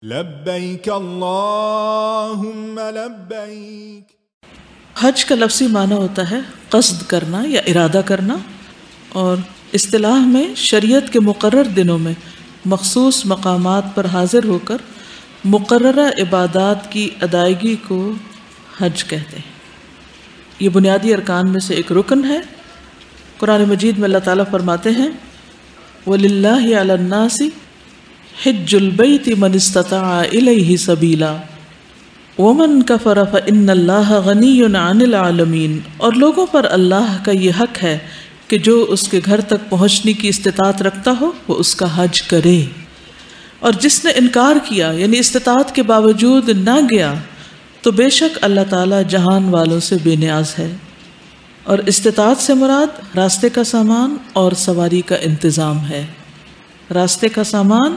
لبیک اللہم لبیک۔ حج کا لفظی معنی ہوتا ہے قصد کرنا یا ارادہ کرنا، اور اصطلاح میں شریعت کے مقرر دنوں میں مخصوص مقامات پر حاضر ہو کر مقررہ عبادات کی ادائیگی کو حج کہتے ہیں۔ یہ بنیادی ارکان میں سے ایک رکن ہے۔ قرآن مجید میں اللہ تعالیٰ فرماتے ہیں وَلِلَّهِ عَلَى النَّاسِ حِجُّ الْبَيْتِ مَنِ اسْتَطَاعَ إِلَيْهِ سَبِيلًا وَمَنْ كَفَرَ فَإِنَّ اللَّهَ غَنِيٌّ عَنِ الْعَالَمِينَ، اور لوگوں پر اللہ کا یہ حق ہے کہ جو اس کے گھر تک پہنچنے کی استطاعت رکھتا ہو وہ اس کا حج کرے، اور جس نے انکار کیا یعنی استطاعت کے باوجود نہ گیا تو بے شک اللہ تعالیٰ جہان والوں سے بے نیاز ہے۔ اور استطاعت سے مراد راستے کا سامان اور سواری کا انتظام ہے۔ راستے کا سامان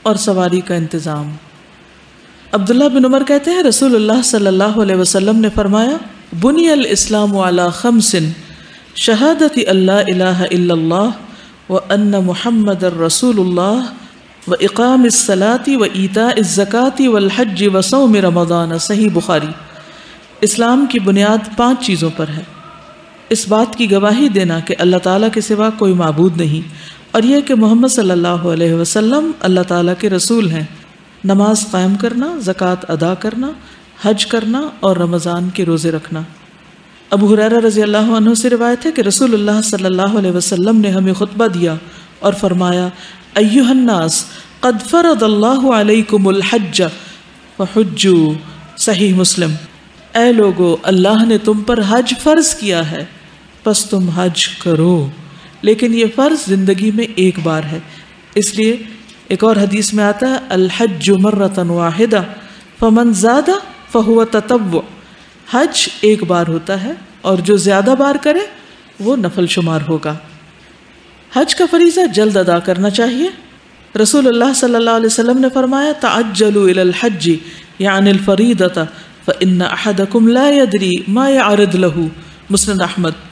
اور سواری کا انتظام۔ عبداللہ بن عمر کہتے ہیں رسول اللہ صلی اللہ علیہ وسلم نے فرمایا بنی الاسلام علی خمس شہادت اللہ الہ الا اللہ وان محمد رسول اللہ واقام الصلاۃ وایتاء الزکاۃ والحج وصوم رمضان، صحیح بخاری۔ اسلام کی بنیاد 5 چیزوں پر ہے۔ اس بات کی گواہی دینا کہ اللہ تعالیٰ کے سوا کوئی معبود نہیں، اور یہ کہ محمد صلی اللہ علیہ وسلم اللہ تعالیٰ کے رسول ہیں، نماز قائم کرنا، زکوٰۃ ادا کرنا، حج کرنا اور رمضان کے روزے رکھنا۔ ابو ہریرہ رضی اللہ عنہ سے روایت ہے کہ رسول اللہ صلی اللہ علیہ وسلم نے ہمیں خطبہ دیا اور فرمایا ایھا الناس قد فرض اللہ علیکم الحج فحجوا، صحیح مسلم۔ اے لوگو، اللہ نے تم پر حج فرض کیا ہے پس تم حج کرو، لیکن یہ فرض زندگی میں ایک بار ہے، اس لیے ایک اور حدیث میں آتا ہے الحج مرۃ واحدہ فمن زاد فہو تطوع، حج ایک بار ہوتا ہے اور جو زیادہ بار کرے وہ نفل شمار ہوگا۔ حج کا فریضہ جلد ادا کرنا چاہیے۔ رسول اللہ صلی اللہ علیہ وسلم نے فرمایا تعجلوا الی الحج یعنی الفریضۃ فإن أحدكم لا يدري ما يعرض له، مسند احمد۔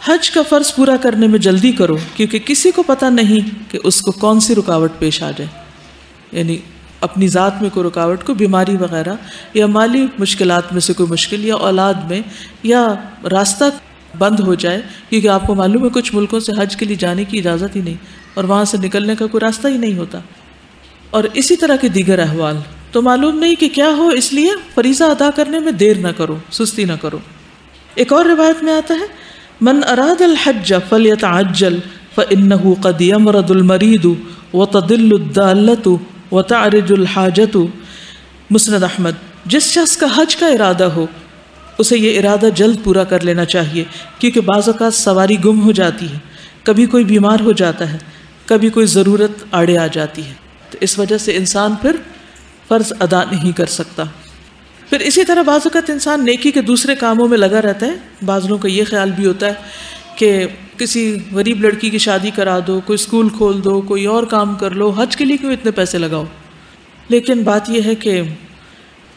حج کا فرض پورا کرنے میں جلدی کرو کیونکہ کسی کو پتہ نہیں کہ اس کو کون سی رکاوٹ پیش آ جائے، یعنی اپنی ذات میں کوئی رکاوٹ، کوئی بیماری وغیرہ، یا مالی مشکلات میں سے کوئی مشکل، یا اولاد میں، یا راستہ بند ہو جائے، کیونکہ آپ کو معلوم ہے کچھ ملکوں سے حج کے لیے جانے کی اجازت ہی نہیں اور وہاں سے نکلنے کا کوئی راستہ ہی نہیں ہوتا، اور اسی طرح کے دیگر احوال، تو معلوم نہیں کہ کیا ہو، اس لیے فریضہ ادا کرنے میں دیر نہ کرو، سستی نہ کرو۔ ایک اور روایت میں آتا ہے من اراد الحج فلیتعجل فإنه قد یمرض المریض وتضل الضالة وتعرج الحاجة، مسند احمد۔ جس شخص کا حج کا ارادہ ہو اسے یہ ارادہ جلد پورا کر لینا چاہیے، کیونکہ بعض اوقات سواری گم ہو جاتی ہے، کبھی کوئی بیمار ہو جاتا ہے، کبھی کوئی ضرورت آڑے آ جاتی ہے، تو اس وجہ سے انسان پھر فرض ادا نہیں کر سکتا۔ پھر اسی طرح بعض اوقات انسان نیکی کے دوسرے کاموں میں لگا رہتا ہے۔ بعض لوگوں کا یہ خیال بھی ہوتا ہے کہ کسی غریب لڑکی کی شادی کرا دو، کوئی اسکول کھول دو، کوئی اور کام کر لو، حج کے لیے کیوں اتنے پیسے لگاؤ۔ لیکن بات یہ ہے کہ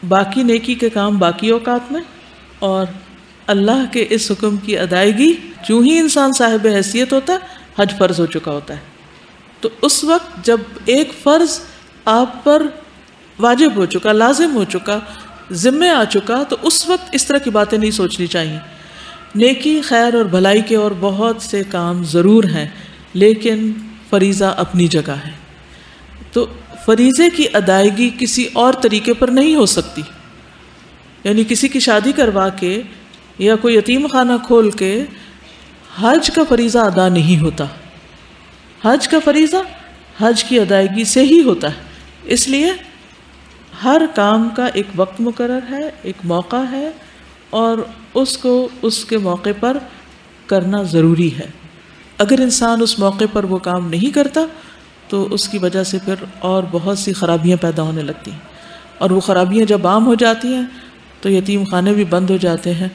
باقی نیکی کے کام باقی اوقات میں، اور اللہ کے اس حکم کی ادائیگی جو ہی انسان صاحب حیثیت ہوتا ہے حج فرض ہو چکا ہوتا ہے، تو اس وقت جب ایک فرض آپ پر واجب ہو چکا، لازم ہو چکا، ذمے آ چکا، تو اس وقت اس طرح کی باتیں نہیں سوچنی چاہیے۔ نیکی، خیر اور بھلائی کے اور بہت سے کام ضرور ہیں، لیکن فریضہ اپنی جگہ ہے، تو فریضے کی ادائیگی کسی اور طریقے پر نہیں ہو سکتی، یعنی کسی کی شادی کروا کے یا کوئی یتیم خانہ کھول کے حج کا فریضہ ادا نہیں ہوتا۔ حج کا فریضہ حج کی ادائیگی سے ہی ہوتا ہے، اس لیے ہر کام کا ایک وقت مقرر ہے، ایک موقع ہے، اور اس کو اس کے موقع پر کرنا ضروری ہے۔ اگر انسان اس موقع پر وہ کام نہیں کرتا تو اس کی وجہ سے پھر اور بہت سی خرابیاں پیدا ہونے لگتی ہیں، اور وہ خرابیاں جب عام ہو جاتی ہیں تو یتیم خانے بھی بند ہو جاتے ہیں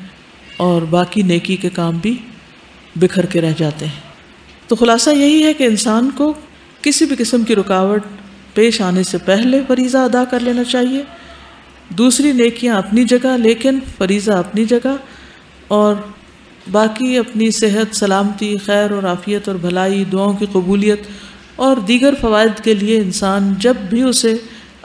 اور باقی نیکی کے کام بھی بکھر کے رہ جاتے ہیں۔ تو خلاصہ یہی ہے کہ انسان کو کسی بھی قسم کی رکاوٹ پیش آنے سے پہلے فریضہ ادا کر لینا چاہیے۔ دوسری نیکیاں اپنی جگہ، لیکن فریضہ اپنی جگہ، اور باقی اپنی صحت، سلامتی، خیر اور عافیت اور بھلائی، دعاؤں کی قبولیت اور دیگر فوائد کے لیے انسان جب بھی اسے